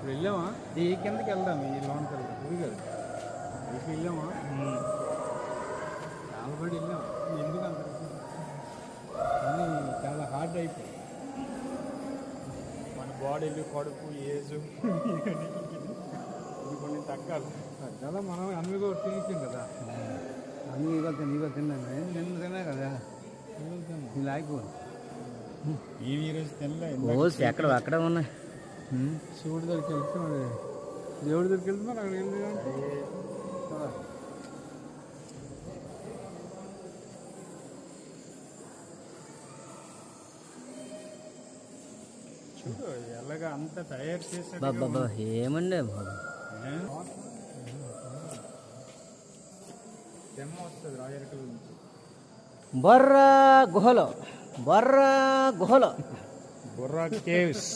వెళ్ళామా ఈ కిందకి వెళ్దాం ఈ లోన్కి వెళ్దాం ఇది కదా ఇది వెళ్ళామా చాలా పడి వెళ్ళాం ఎందుకు అంత కానీ చాలా హార్డ్ అయిపోయి మన బాడీలు కడుపు ఏజ్ ఇది కొన్ని తగ్గాలి తగ్గాల మనం అన్ని కూడా తినేసాం కదా అన్ని ఇవాళ తిన్నాను నిన్న తిన్నా కదా ఇది ఆగిపోదు ఈ రోజు తినలే అక్కడ ఉన్నాయి శివుడి దగ్గరికి వెళ్తే మరి దేవుడి దగ్గరికి వెళ్తే మరి అక్కడికి వెళ్ళి చూడు ఎలాగా అంతా తయారు చేశాడు ఏమండి దెమ్మ వస్తుంది రాజరికల నుంచి బొర్రా గుహలో బొర్రా కేవ్స్